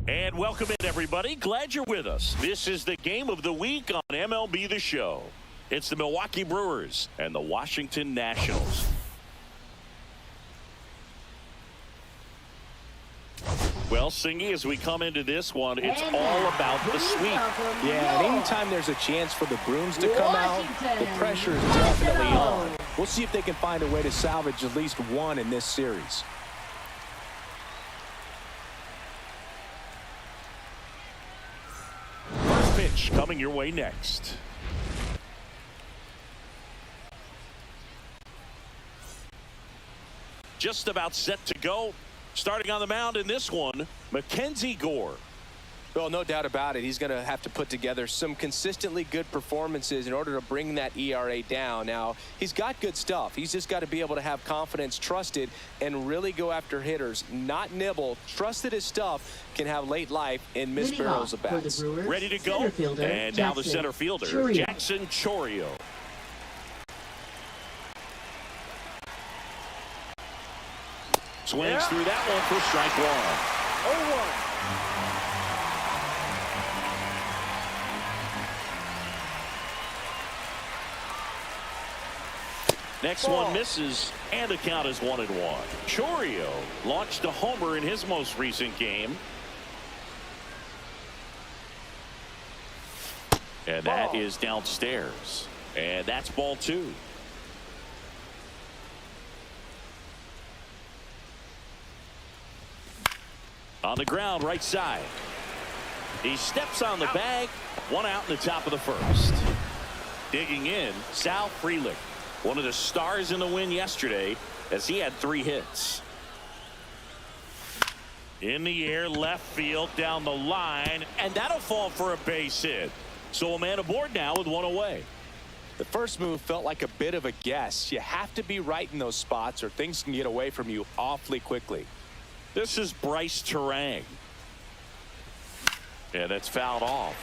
And welcome in, everybody. Glad you're with us. This is the game of the week on MLB The Show. It's the Milwaukee Brewers and the Washington Nationals. Well, Singy, as we come into this one, it's all about the sweep. Yeah, and anytime there's a chance for the Brooms to come out, the pressure is definitely on. We'll see if they can find a way to salvage at least one in this series. First pitch coming your way next. Just about set to go. Starting on the mound in this one, Mackenzie Gore. Well, no doubt about it. He's going to have to put together some consistently good performances in order to bring that ERA down. Now, he's got good stuff. He's just got to be able to have confidence, trust it, and really go after hitters, not nibble. Trust that his stuff can have late life and miss barrels of bats. Ready to go. And now the center fielder, Jackson Chourio. Swings through that one for strike one. 0-1. Next one misses, and the count is 1-1. Chourio launched a homer in his most recent game. And that is downstairs. And that's ball 2. On the ground, right side. He steps on the bag. 1 out in the top of the first. Digging in, Sal Frelick, one of the stars in the win yesterday, as he had 3 hits. In the air, left field, down the line, and that'll fall for a base hit. So a man aboard now with 1 away. The first move felt like a bit of a guess. You have to be right in those spots or things can get away from you awfully quickly. This is Bryce Terang. And it's fouled off.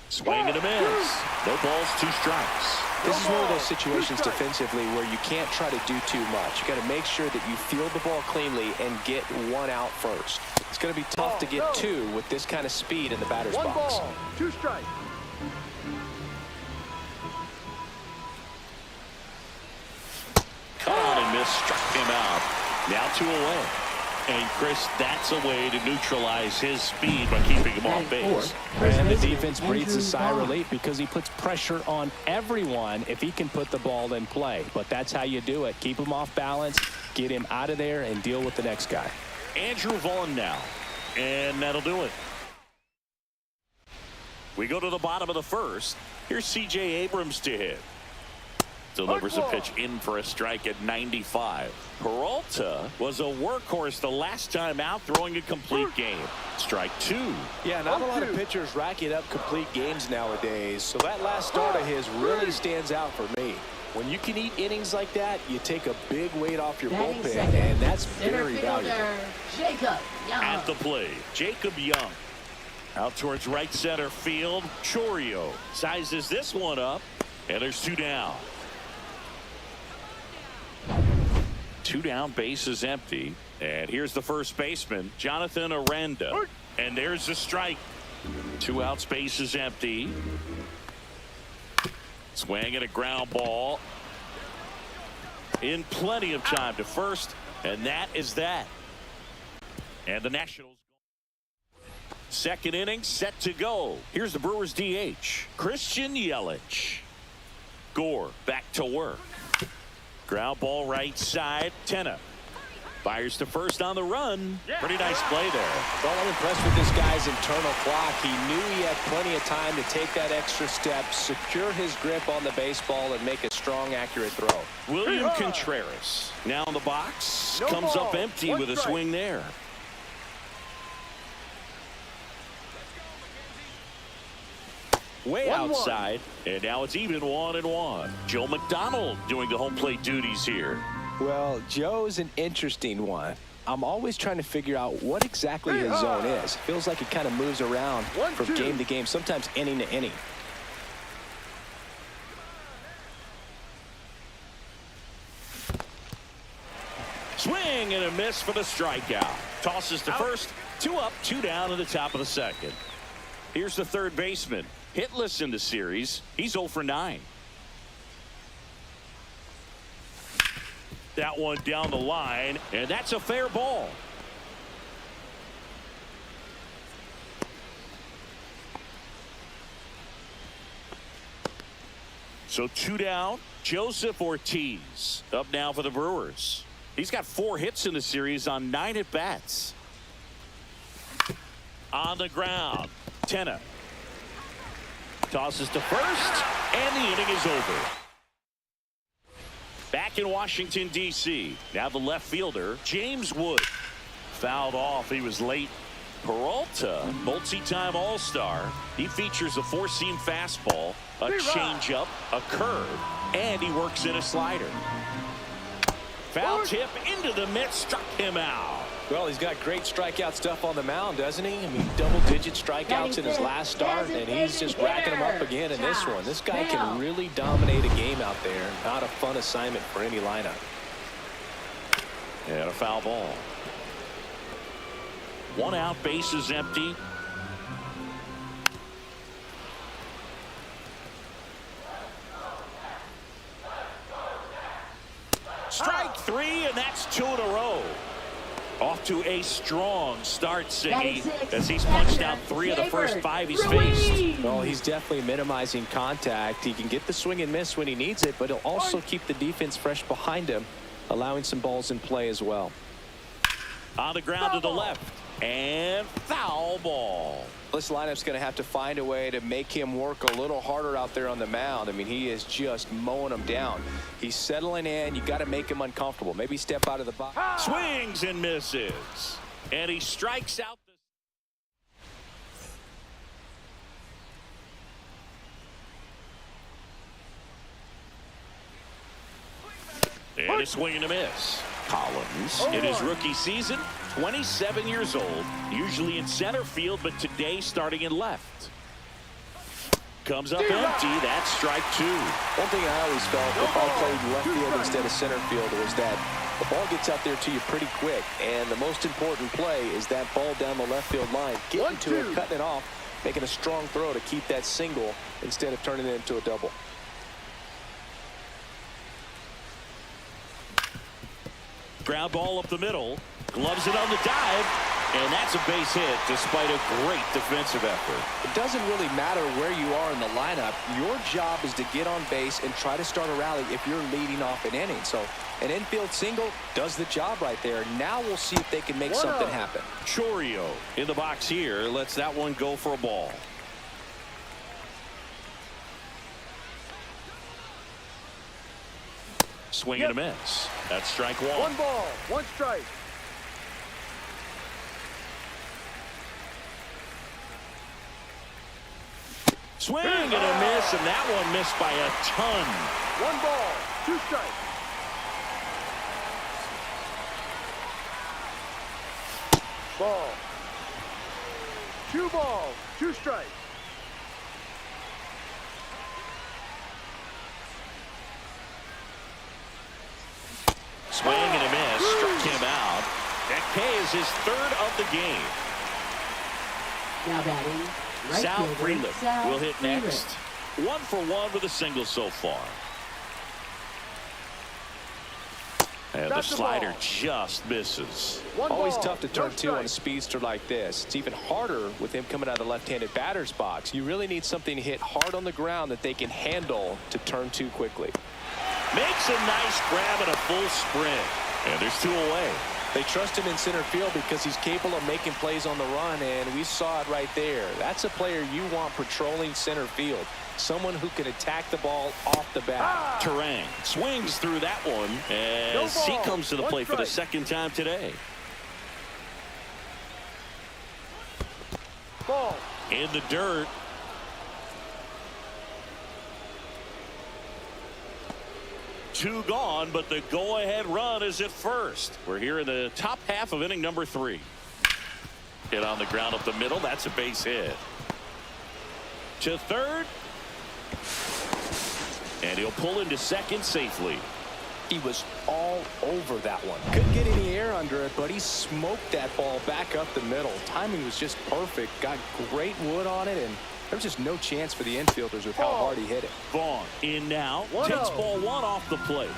Swing and a miss. No balls, 2 strikes. This is one of those situations defensively where you can't try to do too much. You got to make sure that you field the ball cleanly and get 1 out first. It's going to be tough to get 2 with this kind of speed in the batter's box. 1 ball, 2 strikes. Cut on and miss, struck him out. Now 2 away. And Chris, that's a way to neutralize his speed by keeping him off base. And the defense breathes a sigh of relief because he puts pressure on everyone if he can put the ball in play. But that's how you do it. Keep him off balance, get him out of there, and deal with the next guy. Andrew Vaughn now. And that'll do it. We go to the bottom of the first. Here's C.J. Abrams to hit. Delivers a pitch in for a strike at 95. Peralta was a workhorse the last time out, throwing a complete game. Strike 2. Yeah, not a lot of pitchers racking up complete games nowadays, so that last start of his really stands out for me. When you can eat innings like that, you take a big weight off your bullpen, and that's very valuable. At the plate, Jacob Young. Out towards right center field, Chourio sizes this one up, and there's 2 down. 2 down, base is empty. And here's the first baseman, Jonathan Aranda. And there's the strike. 2 outs, base is empty. Swing and a ground ball. In plenty of time to first. And that is that. And the Nationals. Second inning set to go. Here's the Brewers DH, Christian Yelich. Gore back to work. Ground ball right side. Tenna fires to first on the run. Pretty nice play there. Well, I'm impressed with this guy's internal clock. He knew he had plenty of time to take that extra step, secure his grip on the baseball, and make a strong, accurate throw. William Contreras now in the box. Comes up empty with a swing there. Way outside, and now it's even 1-1. Joe McDonald doing the home plate duties here. Well, Joe's an interesting one. I'm always trying to figure out what exactly his zone is. Feels like he kind of moves around from game to game, sometimes inning to inning. Swing and a miss for the strikeout. Tosses to first. 2 up, 2 down in the top of the second. Here's the third baseman. Hitless in the series. He's 0 for 9. That one down the line, and that's a fair ball. So 2 down. Joseph Ortiz up now for the Brewers. He's got 4 hits in the series on 9 at-bats. On the ground, Tenna tosses to first, and the inning is over. Back in Washington, D.C. Now the left fielder, James Wood. Fouled off. He was late. Peralta, multi-time All-Star. He features a 4-seam fastball, a changeup, a curve, and he works in a slider. Foul tip into the mitt, struck him out. Well, he's got great strikeout stuff on the mound, doesn't he? I mean, double-digit strikeouts in his last start, and he's just racking them up again in this one. This guy can really dominate a game out there. Not a fun assignment for any lineup. And a foul ball. 1 out, base is empty. Strike 3, and that's 2 in a row. Off to a strong start, Siggy, as he's punched out 3 of the first 5 he's faced. Well, he's definitely minimizing contact. He can get the swing and miss when he needs it, but he'll also keep the defense fresh behind him, allowing some balls in play as well. On the ground to the left, and foul ball. This lineup's going to have to find a way to make him work a little harder out there on the mound. I mean, he is just mowing them down. He's settling in. You got to make him uncomfortable. Maybe step out of the box. Swings and misses, and he strikes out. And a swing and a miss. Collins in his rookie season, 27 years old, usually in center field, but today starting in left. Comes up empty. That's strike 2. One thing I always felt if I played left field instead of center field was that the ball gets out there to you pretty quick, and the most important play is that ball down the left field line, getting to it, cutting it off, making a strong throw to keep that single instead of turning it into a double. Ground ball up the middle, gloves it on the dive, and that's a base hit despite a great defensive effort. It doesn't really matter where you are in the lineup. Your job is to get on base and try to start a rally if you're leading off an inning. So an infield single does the job right there. Now we'll see if they can make something happen. Chourio in the box here lets that one go for a ball. Swing and a miss. That's strike 1. 1 ball, 1 strike. Swing and a miss, and that one missed by a ton. 1 ball, 2 strikes. Ball. 2 balls, 2 strikes. Swing and a miss, struck him out. That K is his 3rd of the game. Now batting, right Sal fielder, Frelick will hit next. 1 for 1 with a single so far. And the slider just misses. Always tough to turn 2 on a speedster like this. It's even harder with him coming out of the left-handed batter's box. You really need something to hit hard on the ground that they can handle to turn 2 quickly. Makes a nice grab and a full sprint. And there's 2 away. They trust him in center field because he's capable of making plays on the run, and we saw it right there. That's a player you want patrolling center field. Someone who can attack the ball off the bat. Terang swings through that one as he comes to the plate for the 2nd time today. Ball. In the dirt. Two gone, but the go-ahead run is at first. We're here in the top half of inning number 3. Hit on the ground up the middle. That's a base hit. To third. And he'll pull into second safely. He was all over that one. Couldn't get any air under it, but he smoked that ball back up the middle. Timing was just perfect. Got great wood on it, and there was just no chance for the infielders with how hard he hit it. Vaughn in now. Takes ball one off the plate.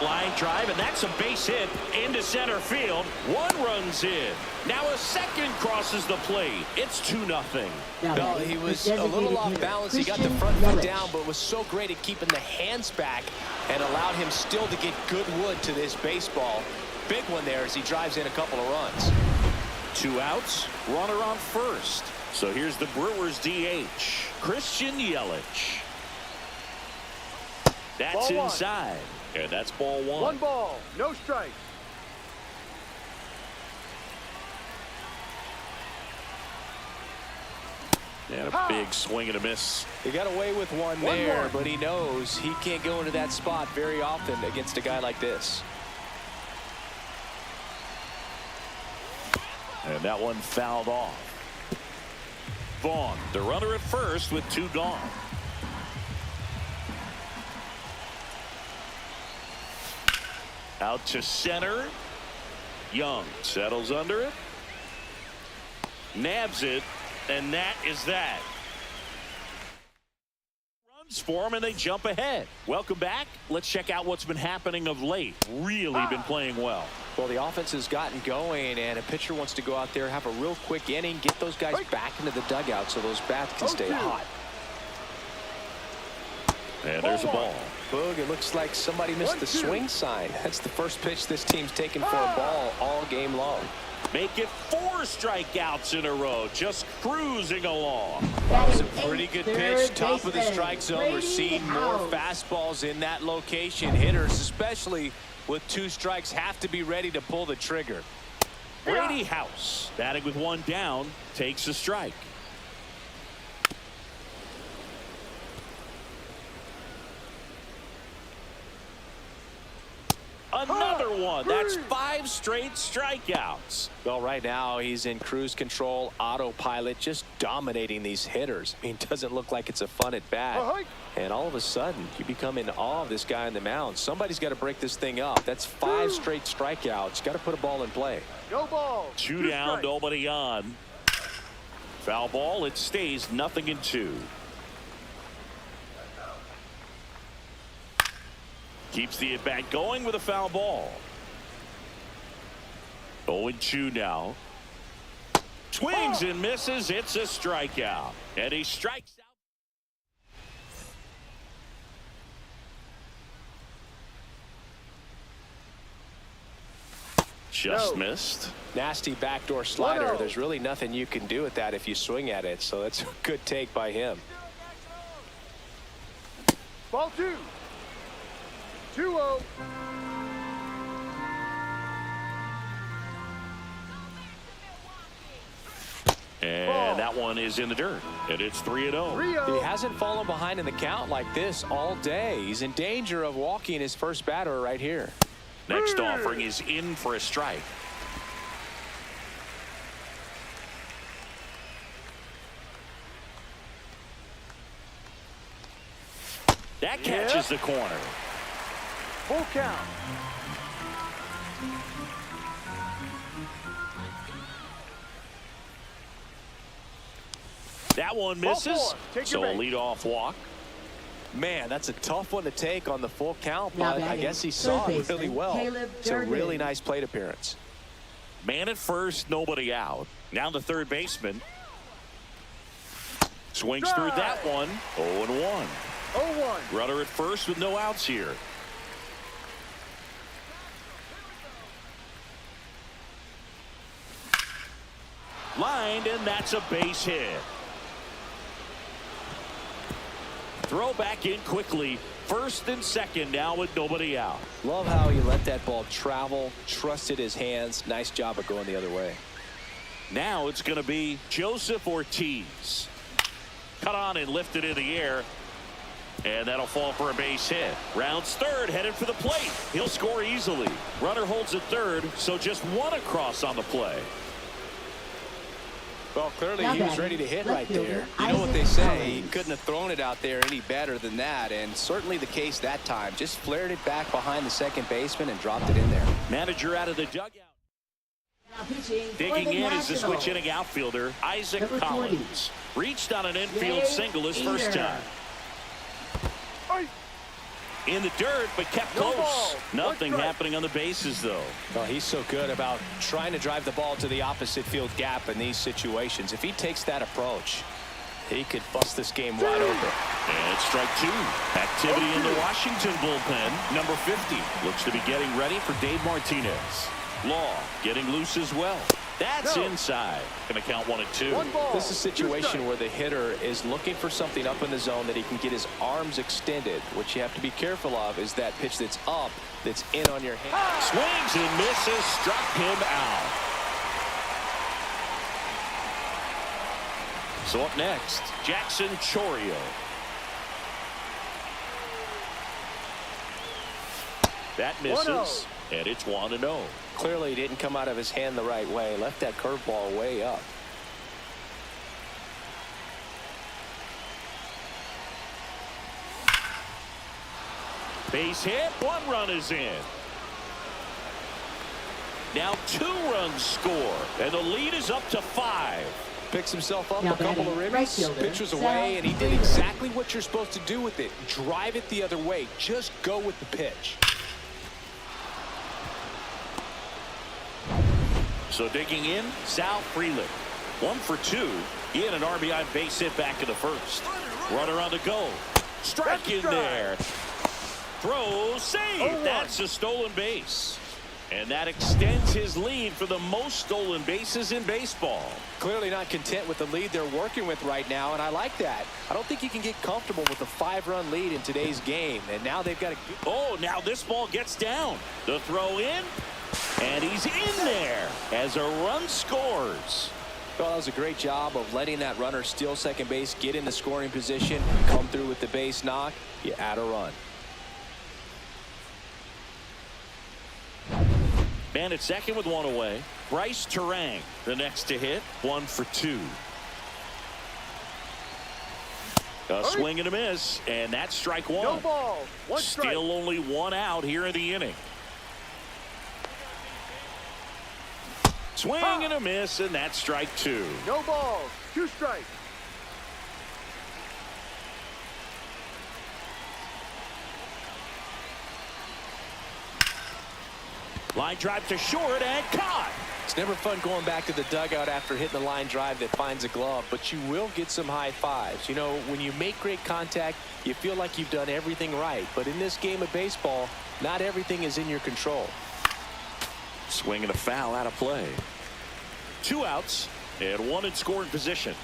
Line drive, and that's a base hit into center field. One runs in. Now a second crosses the plate. It's 2-0. No, he was a little off balance. He got the front foot down, but was so great at keeping the hands back and allowed him still to get good wood to this baseball. Big one there as he drives in a couple of runs. 2 outs, runner on first. So here's the Brewers DH, Christian Yelich. That's Ball inside. And that's ball one. 1 ball, no strike. And a big swing and a miss. He got away with one there, but he knows he can't go into that spot very often against a guy like this. And that one fouled off. Vaughn, the runner at first with 2 gone. Out to center. Young settles under it. Nabs it. And that is that. Runs for him and they jump ahead. Welcome back. Let's check out what's been happening of late. Really been playing well. Well, the offense has gotten going, and a pitcher wants to go out there, have a real quick inning, get those guys back into the dugout so those bats can stay hot. And there's a ball. Boog, it looks like somebody missed the swing sign. That's the first pitch this team's taken for a ball all game long. Make it 4 strikeouts in a row. Just cruising along. That was a pretty good pitch. Top of the strike zone. We're seeing more fastballs in that location. Hitters, especially with 2 strikes, have to be ready to pull the trigger. Brady House, batting with 1 down, takes a strike. Another one. That's 5 straight strikeouts. Well, right now he's in cruise control, autopilot, just dominating these hitters. I mean, it doesn't look like it's a fun at bat. And all of a sudden, you become in awe of this guy on the mound. Somebody's got to break this thing up. That's 5 straight strikeouts. Got to put a ball in play. No ball. 2 down, nobody on. Foul ball. It stays 0-2. Keeps the at-bat going with a foul ball. 0-2 now. Swings and misses. It's a strikeout. And he strikes out. Just missed. Nasty backdoor slider. There's really nothing you can do with that if you swing at it. So that's a good take by him. Ball 2. 2-0. And that one is in the dirt. And it's 3-0. He hasn't fallen behind in the count like this all day. He's in danger of walking his first batter right here. Next offering is in for a strike. That catches the corner. Full count. That one misses. So a leadoff walk. Man, that's a tough one to take on the full count, but I guess he saw it really well. It's a really nice plate appearance. Man at first, nobody out. Now the third baseman. Swings through that one. 0-1. 0-1. Runner at first with no outs here. Lined, and that's a base hit. Throw back in quickly. First and second now with nobody out. Love how he let that ball travel, trusted his hands. Nice job of going the other way. Now it's going to be Joseph Ortiz. Cut on and lifted in the air. And that'll fall for a base hit. Rounds third, headed for the plate. He'll score easily. Runner holds at third, so just 1 across on the play. Well, clearly Now he was batting, ready to hit left right fielder, there. You know what they Isaac say, he Collins. couldn't have thrown it out there any better than that, and certainly the case that time. Just flared it back behind the second baseman and dropped it in there. Manager out of the dugout. Now pitching for Digging the in is the Nationals. switch inning outfielder, Isaac Number 20. Collins. Reached on an infield Jay single his first Eater. time. Hey, In the dirt, but kept No close. ball. Nothing One strike. happening on the bases, though. Well, he's so good about trying to drive the ball to the opposite field gap in these situations. If he takes that approach, he could bust this game wide open. And it's strike two. Activity in the Washington bullpen. Number 50 looks to be getting ready for Dave Martinez. Law getting loose as well. That's No. inside. Gonna count 1-2. one ball. This is a situation 2 strikes. where the hitter is looking for something up in the zone that he can get his arms extended. What you have to be careful of is that pitch that's up, that's in on your hand. Swings and misses, struck him out. So up next, Jackson Chourio. That misses, 1-0. and it's 1-0. Clearly didn't come out of his hand the right way. Left that curveball way up. Base hit, 1 run is in. Now 2 runs score, and the lead is up to 5. Picks himself up Now a couple of batting, right ribbies, fielder, pitches Sal away, and he did Frelick. exactly what you're supposed to do with it. Drive it the other way. Just go with the pitch. So digging in, Sal Frelick. 1 for 2. He had an RBI base hit back in the first. Runner on the go. Strike That's a in strike. there. Throw, save. 0-1. That's a stolen base. And that extends his lead for the most stolen bases in baseball. Clearly not content with the lead they're working with right now, and I like that. I don't think you can get comfortable with a 5-run lead in today's game, and now they've got to... Oh, now this ball gets down. The throw in, and he's in there as a run scores. Well, that was a great job of letting that runner steal second base, get in the scoring position, come through with the base knock. You add a run. Man at second with 1 away. Bryce Terang, the next to hit. 1 for 2. A swing and a miss, and that's strike 1. No ball. 1 strike. Still only 1 out here in the inning. Swing and a miss, and that's strike 2. No balls. 2 strikes. Line drive to short and caught. It's never fun going back to the dugout after hitting the line drive that finds a glove, but you will get some high fives. You know, when you make great contact, you feel like you've done everything right. But in this game of baseball, not everything is in your control. Swing and a foul out of play. 2 outs and 1 in scoring position.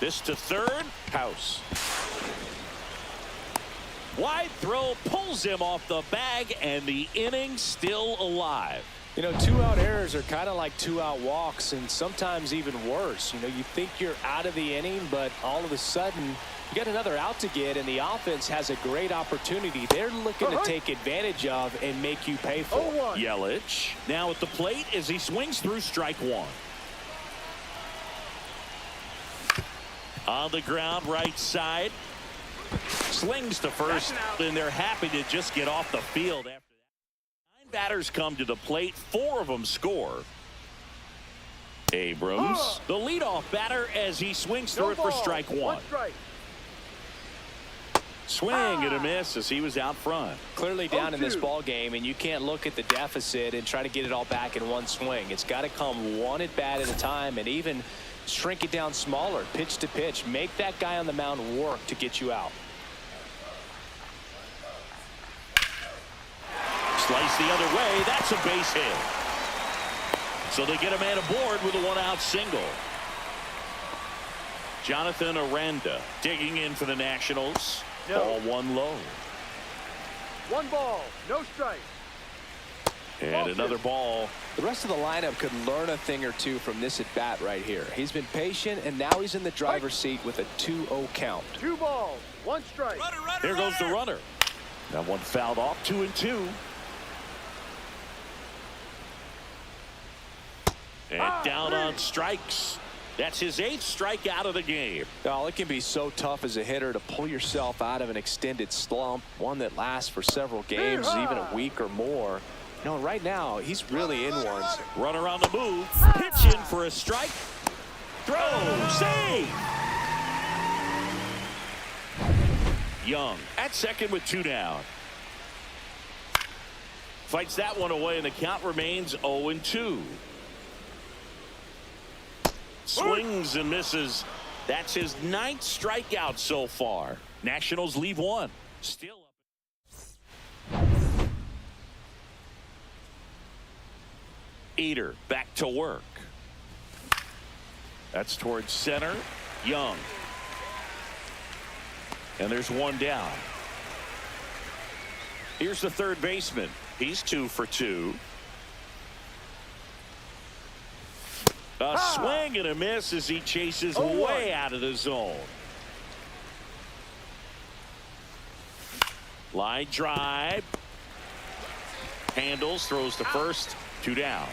This to third. House. Wide throw pulls him off the bag, and the inning still alive. You know, 2-out errors are kind of like 2-out walks, and sometimes even worse. You know, you think you're out of the inning, but all of a sudden you got another out to get, and the offense has a great opportunity they're looking to take advantage of and make you pay for. 0-1. Yelich now at the plate as he swings through strike 1. On the ground, right side. Slings to first, and they're happy to just get off the field after that. 9 batters come to the plate. 4 of them score. Abrams, the leadoff batter, as he swings through No it for ball. strike 1. 1 strike. Swing and a miss as he was out front. Clearly down in this 0-2. ball game, and you can't look at the deficit and try to get it all back in one swing. It's got to come one at bat at a time, and even shrink it down smaller, pitch to pitch. Make that guy on the mound work to get you out. Slice the other way. That's a base hit. So they get a man aboard with a 1-out single. Jonathan Aranda digging in for the Nationals. No. Ball 1 low. 1 ball. No strike. And another ball. The rest of the lineup could learn a thing or two from this at bat right here. He's been patient, and now he's in the driver's seat with a 2-0 count. 2 balls. 1 strike. There goes the runner. That one fouled off. 2-2. And down on strikes. That's his 8th strikeout of the game. Oh, it can be so tough as a hitter to pull yourself out of an extended slump, one that lasts for several games, even a week or more. You know, right now, he's really in one. Runner on the move. Pitching for a strike. Throw. Save. Young at second with 2 down. Fights that one away, and the count remains 0-2. Swings and misses. That's his 9th strikeout so far. Nationals leave 1. Still up. Eater back to work. That's towards center. Young. And there's 1 down. Here's the third baseman. He's 2 for 2. A swing and a miss as he chases way out of the zone. Line drive. Handles, throws to first. 2 down.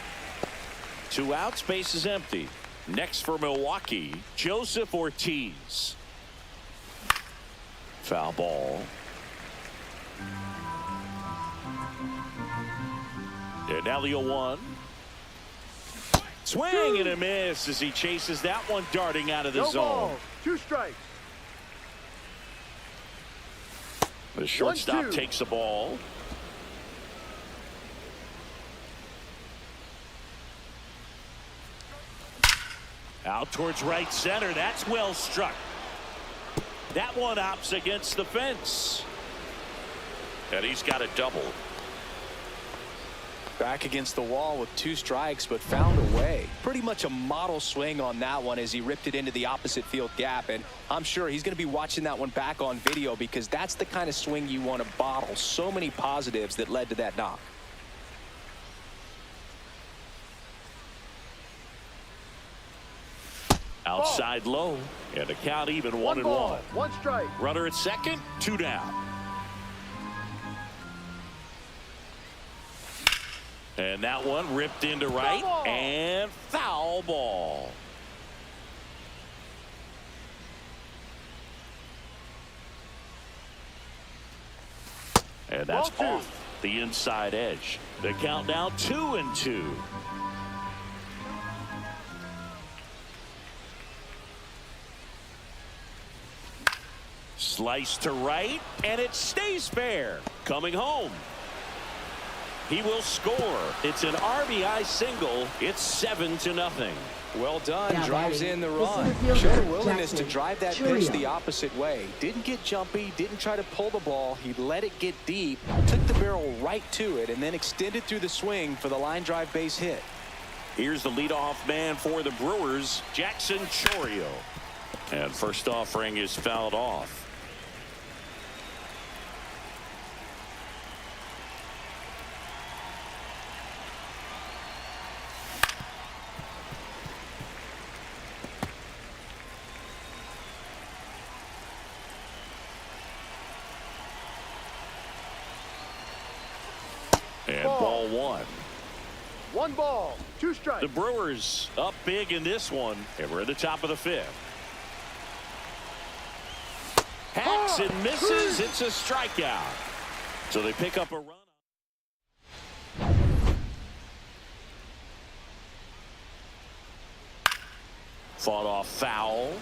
2 outs, base is empty. Next for Milwaukee, Joseph Ortiz. Foul ball. And now the 0-1. Swing and a miss as he chases that one darting out of the zone. Ball. 2 strikes. The shortstop takes the ball. Out towards right center. That's well struck. That one opts against the fence. And he's got a double. Back against the wall with 2 strikes, but found a way. Pretty much a model swing on that one as he ripped it into the opposite field gap. And I'm sure he's going to be watching that one back on video because that's the kind of swing you want to bottle. So many positives that led to that knock. Outside low. And the count even 1-1. 1 strike. Runner at second, 2 down. And that one ripped into right and foul ball. And that's off the inside edge. The count now 2-2. Slice to right, and it stays fair. Coming home. He will score. It's an RBI single. It's 7-0. Well done. Now drives batting, in the the run. center fielder, Showed a willingness to Jackson drive that Chourio. pitch the opposite way. Didn't get jumpy. Didn't try to pull the ball. He let it get deep. Took the barrel right to it and then extended through the swing for the line drive base hit. Here's the leadoff man for the Brewers, Jackson Chourio. And first offering is fouled off. And ball 1. 1 ball. 2 strikes. The Brewers up big in this one, and we're at the top of the 5th. Hacks and misses. It's a strikeout. So they pick up a run. Fought off foul.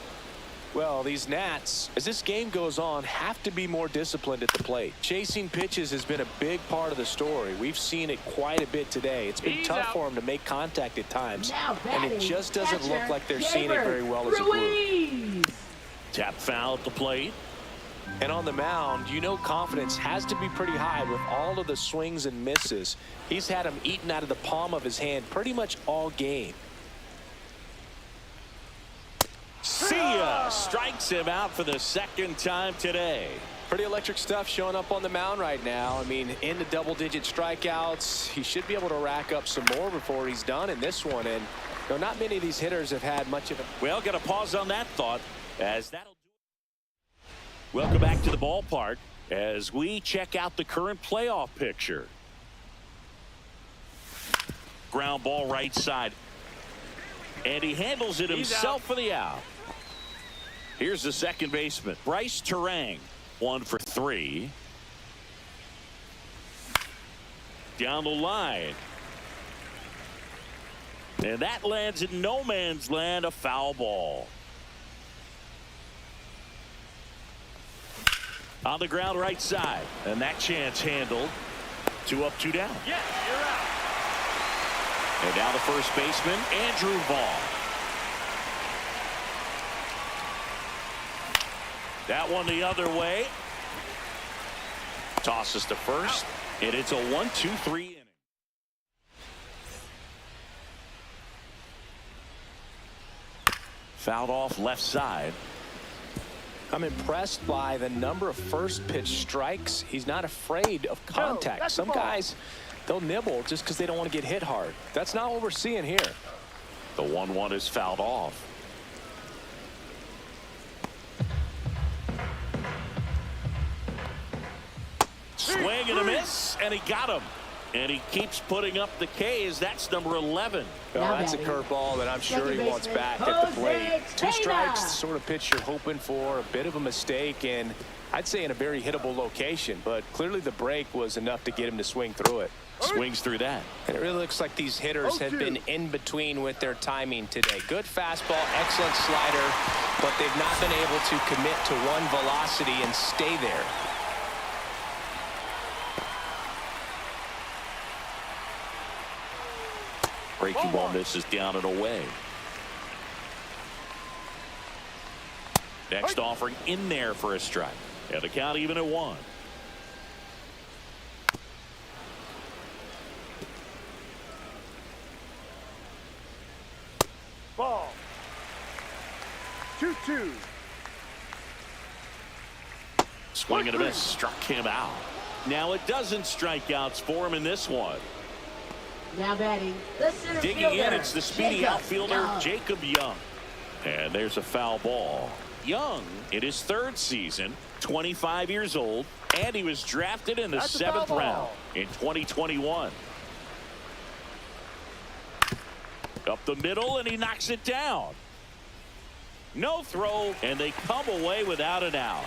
Well, these Nats, as this game goes on, have to be more disciplined at the plate. Chasing pitches has been a big part of the story. We've seen it quite a bit today. It's been tough for them to make contact at times, and it just doesn't look like they're seeing it very well as a group. Tap foul at the plate. And on the mound, you know confidence has to be pretty high with all of the swings and misses. He's had them eaten out of the palm of his hand pretty much all game. See ya! Strikes him out for the 2nd time today. Pretty electric stuff showing up on the mound right now. I mean, into double-digit strikeouts. He should be able to rack up some more before he's done in this one. And you know, not many of these hitters have had much of it. Well, got to pause on that thought, as that'll do it. Welcome back to the ballpark as we check out the current playoff picture. Ground ball right side. And he handles it himself for the out. Here's the second baseman, Bryce Terang, 1 for 3. Down the line. And that lands in no man's land, a foul ball. On the ground right side. And that chance handled. 2 up, 2 down. Yeah, you're out. And now the first baseman, Andrew Vaughn. That one the other way. Tosses to first. And it's a 1-2-3 inning. Fouled off left side. I'm impressed by the number of first pitch strikes. He's not afraid of contact. Some guys, they'll nibble just because they don't want to get hit hard. That's not what we're seeing here. The 1-1 is fouled off. Swing and a miss, and he got him. And he keeps putting up the K's. That's number 11. Well, that's a curveball that I'm sure he wants back at the plate. 2 strikes, the sort of pitch you're hoping for. A bit of a mistake, and I'd say in a very hittable location. But clearly the break was enough to get him to swing through it. Swings through that. And it really looks like these hitters have been in between with their timing today. Good fastball, excellent slider, but they've not been able to commit to one velocity and stay there. Breaking ball misses down and away. Next offering in there for a strike. And the count even at 1. Ball. 2-2. Swing and a miss. Struck him out. Now it doesn't strikeouts for him in this one. Now batting, the center Digging fielder, in, it's the speedy Jacob outfielder, Young. Jacob Young. And there's a foul ball. Young, in his 3rd season, 25 years old, and he was drafted in the 7th round in 2021. Up the middle, and he knocks it down. No throw, and they come away without an out.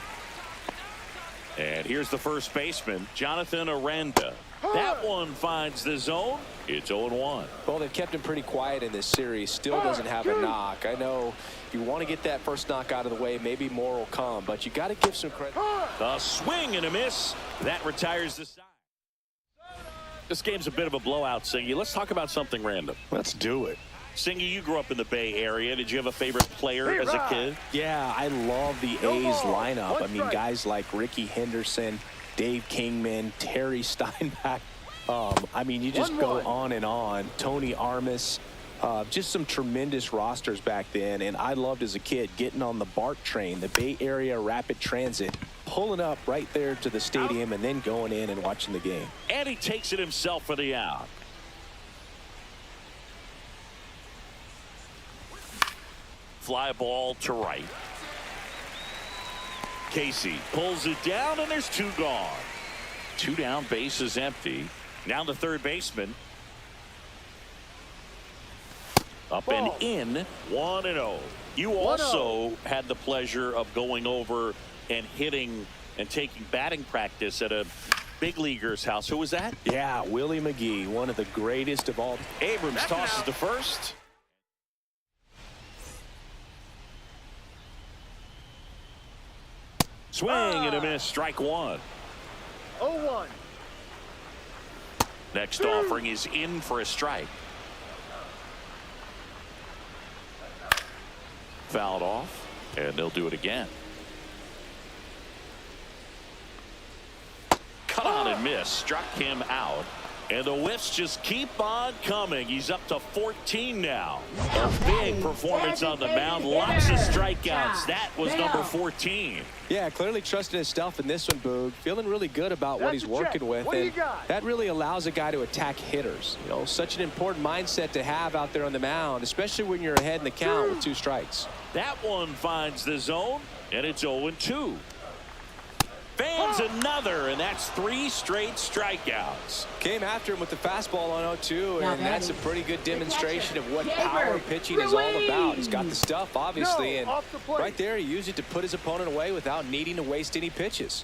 And here's the first baseman, Jonathan Aranda. That one finds the zone. It's 0-1. Well, they've kept him pretty quiet in this series. Still doesn't have a knock. I know you want to get that first knock out of the way. Maybe more will come, but you got to give some credit. A swing and a miss. That retires the side. This game's a bit of a blowout, Singy. Let's talk about something random. Let's do it. Singy, you grew up in the Bay Area. Did you have a favorite player as a kid? Yeah, I love the A's lineup. I mean, guys like Ricky Henderson, Dave Kingman, Terry Steinbach. I mean, you just go on and on. Tony Armas, just some tremendous rosters back then. And I loved as a kid getting on the BART train, the Bay Area Rapid Transit, pulling up right there to the stadium and then going in and watching the game. And he takes it himself for the out. Fly ball to right. Casey pulls it down, and there's 2 gone. 2 down, base is empty. Now the third baseman. Up and in, 1-0. You also had the pleasure of going over and hitting and taking batting practice at a big leaguer's house. Who was that? Yeah, Willie McGee, one of the greatest of all. Abrams tosses to first. Swing and a miss. Strike 1. 0-1. Next offering is in for a strike. Fouled off, and they'll do it again. Cut on and miss. Struck him out. And the whiffs just keep on coming. He's up to 14 now. A big performance on the mound. Lots of strikeouts. That was number 14. Yeah, clearly trusting his stuff in this one, Boog. Feeling really good about what he's working with. And that really allows a guy to attack hitters. You know, such an important mindset to have out there on the mound, especially when you're ahead in the count with 2 strikes. That one finds the zone, and it's 0-2. Fan pounds another, and that's 3 straight strikeouts. Came after him with the fastball on 0-2, Now and that's a batting, pretty good the demonstration of what catcher, power pitching is all about. He's got the Ruiz. stuff, obviously, No, and off the plate. right there he used it to put his opponent away without needing to waste any pitches.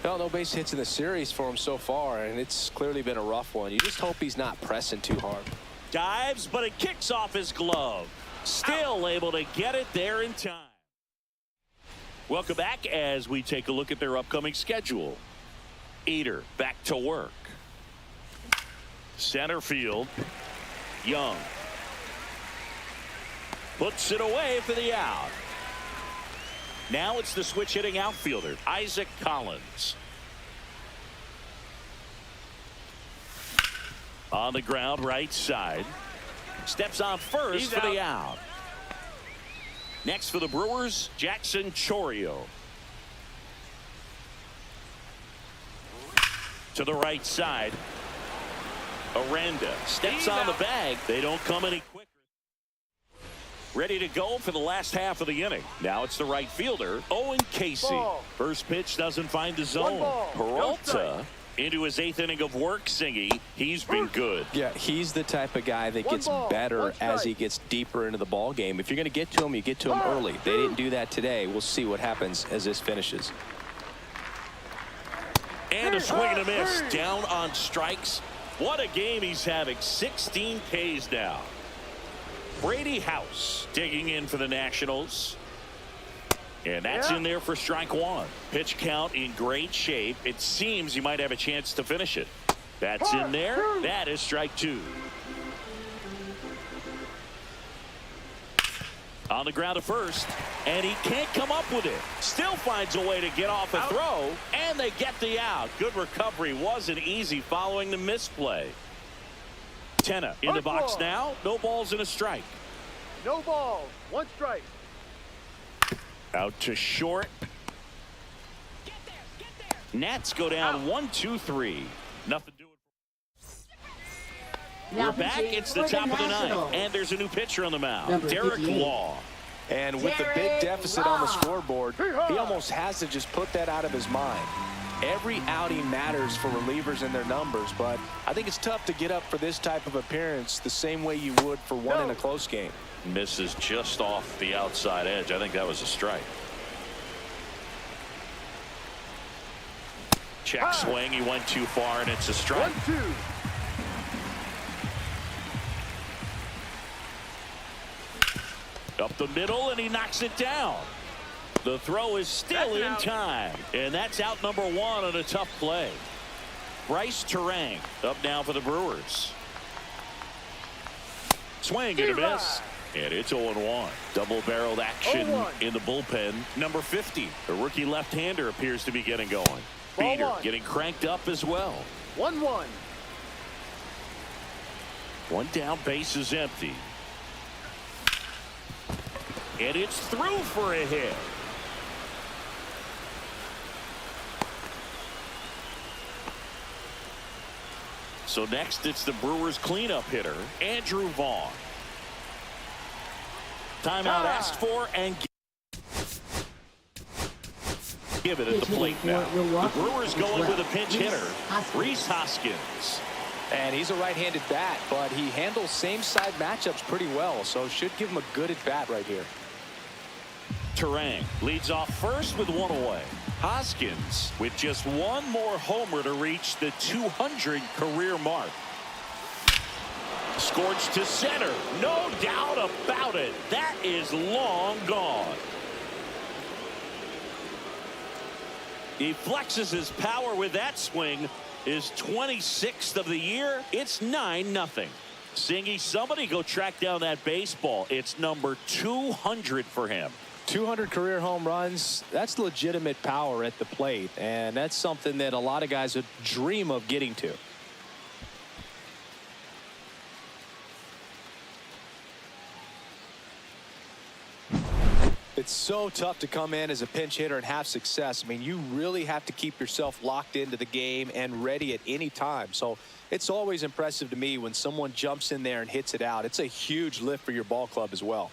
Well, no base hits in the series for him so far, and it's clearly been a rough one. You just hope he's not pressing too hard. Dives, but it kicks off his glove. Still able to get it there in time. Welcome back as we take a look at their upcoming schedule. Eder back to work. Center field. Young. Puts it away for the out. Now it's the switch hitting outfielder, Isaac Collins. On the ground, right side. Steps on first He's for the out. out. Next for the Brewers, Jackson Chourio. To the right side. Aranda steps He's on the out. bag. They don't come any quicker. Ready to go for the last half of the inning. Now it's the right fielder, Owen Casey. Ball. First pitch doesn't find the zone. ball, no Peralta strike. into his 8th inning of work, Singy. He's been good. Yeah, he's the type of guy that One gets ball, better one as strike. he gets deeper into the ball game. If you're going to get to him, you get to him early. They didn't do that today. We'll see what happens as this finishes. And a swing and a miss. Down on strikes. What a game he's having. 16 Ks now. Brady House digging in for the Nationals. And that's in there for strike 1. Pitch count in great shape. It seems you might have a chance to finish it. That's in there. That is strike 2. On the ground at first, and he can't come up with it. Still finds a way to get off a throw, and they get the out. Good recovery. Wasn't easy following the misplay. Tenna in the box now. No balls and a strike. No ball. 1 strike. Out to short. Nats go down 1-2-3. Nothing doing. Now We're back. pitching It's the for top of the Nationals. 9th, and there's a new pitcher on the mound. Number Derek 58. Law. And with the big Derek deficit on the Law. scoreboard, he almost has to just put that out of his mind. Every outing matters for relievers and their numbers, but I think it's tough to get up for this type of appearance the same way you would for one in a close game. Misses just off the outside edge. I think that was a strike. Check swing. He went too far, and it's a strike. 1-2. Up the middle, and he knocks it down. The throw is still in time, and that's out number 1 on a tough play. Bryce Terang up now for the Brewers. Swing and a miss. And it's 0-1. Double-barreled action 0-1. in the bullpen. Number 50, the rookie left-hander, appears to be getting going. Beater 1. getting cranked up as well. 1-1. One down, base is empty. And it's through for a hit. So next it's the Brewers cleanup hitter, Andrew Vaughn. Timeout asked for and give it at the plate now. The Brewers going with a pinch hitter, Rhys Hoskins. And he's a right-handed bat, but he handles same-side matchups pretty well, so should give him a good at-bat right here. Terang leads off first with 1 away. Hoskins with just 1 more homer to reach the 200 career mark. Scorched to center. No doubt about it. That is long gone. He flexes his power with that swing. His 26th of the year. It's 9-0. Singy, somebody go track down that baseball. It's number 200 for him. 200 career home runs, that's legitimate power at the plate, and that's something that a lot of guys would dream of getting to. It's so tough to come in as a pinch hitter and have success. I mean, you really have to keep yourself locked into the game and ready at any time. So it's always impressive to me when someone jumps in there and hits it out. It's a huge lift for your ball club as well.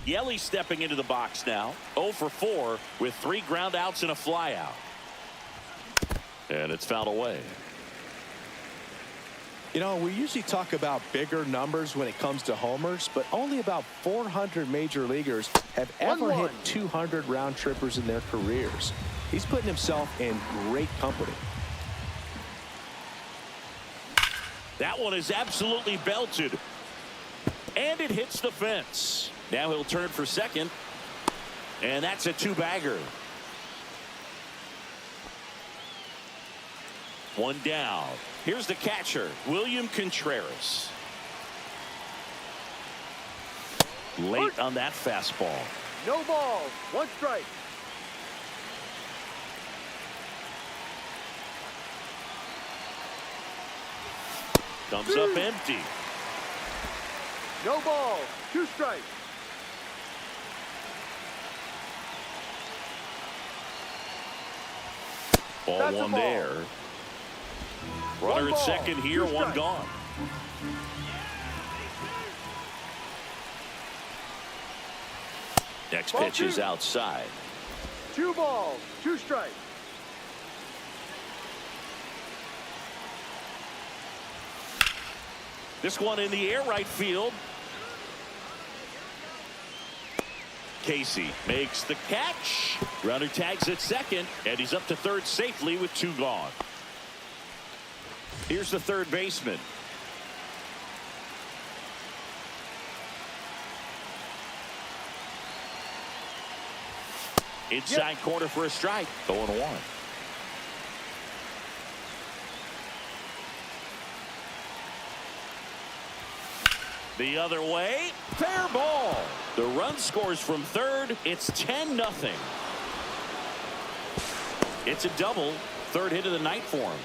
Yelich stepping into the box now. 0 for 4 with 3 ground outs and a fly out. And it's fouled away. You know, we usually talk about bigger numbers when it comes to homers, but only about 400 major leaguers have ever hit 200 round trippers in their careers. He's putting himself in great company. That one is absolutely belted. And it hits the fence. Now he'll turn for second. And that's a 2-bagger. 1 down. Here's the catcher, William Contreras. Late on that fastball. No ball. 1 strike. Comes up empty. No ball. 2 strikes. Ball That's a 1 ball. there. Runner at ball, second here, 2 1 strikes. gone. Next Ball pitch 2. is outside. 2 balls. 2 strikes. This one in the air, right field. Casey makes the catch. Runner tags at second, and he's up to third safely with 2 gone. Here's the third baseman. Inside corner for a strike. 0-1. The other way, fair ball. The run scores from third. It's 10-0. It's a double. Third hit of the night for him.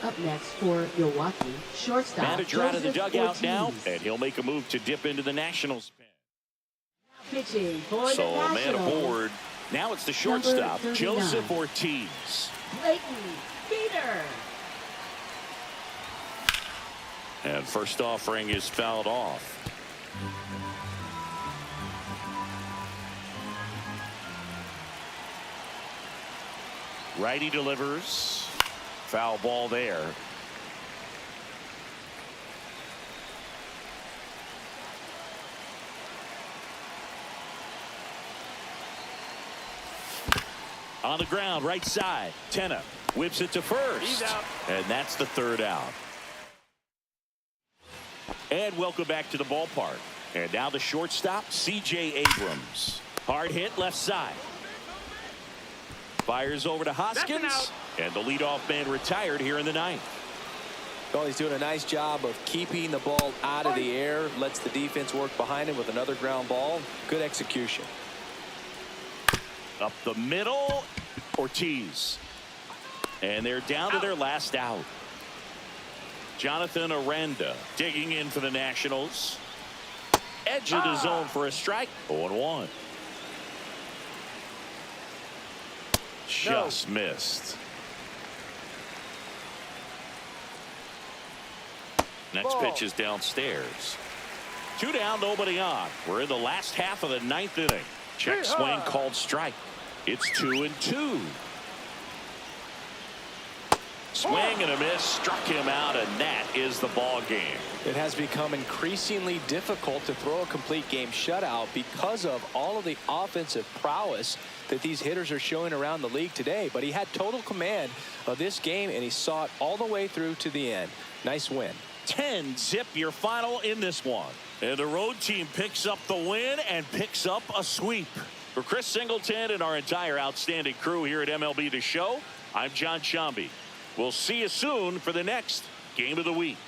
Up next for Milwaukee, shortstop. Manager out of the Joseph dugout Ortiz. now, and he'll make a move to dip into the Nationals pen. Pitching for So the man Nationals. aboard. Now it's the shortstop, 39. Joseph Ortiz. Clayton Peter. And first offering is fouled off. Righty delivers. Foul ball there. On the ground, right side. Tenna whips it to first. He's out. And that's the 3rd out. And welcome back to the ballpark. And now the shortstop, C.J. Abrams. Hard hit left side. Fires over to Hoskins. And the leadoff man retired here in the 9th. Well, he's doing a nice job of keeping the ball out of the air. Lets the defense work behind him with another ground ball. Good execution. Up the middle, Ortiz. And they're down to their last out. Jonathan Aranda digging in for the Nationals. Edge of the zone for a strike. 0-1. Just missed. Next Ball. pitch is downstairs. 2 down, nobody on. We're in the last half of the 9th inning. Check swing called strike. It's 2-2. Swing and a miss, struck him out, and that is the ball game. It has become increasingly difficult to throw a complete game shutout because of all of the offensive prowess that these hitters are showing around the league today. But he had total command of this game, and he saw it all the way through to the end. Nice win. 10-zip your final in this one. And the road team picks up the win and picks up a sweep. For Chris Singleton and our entire outstanding crew here at MLB The Show, I'm John Shambi. We'll see you soon for the next Game of the Week.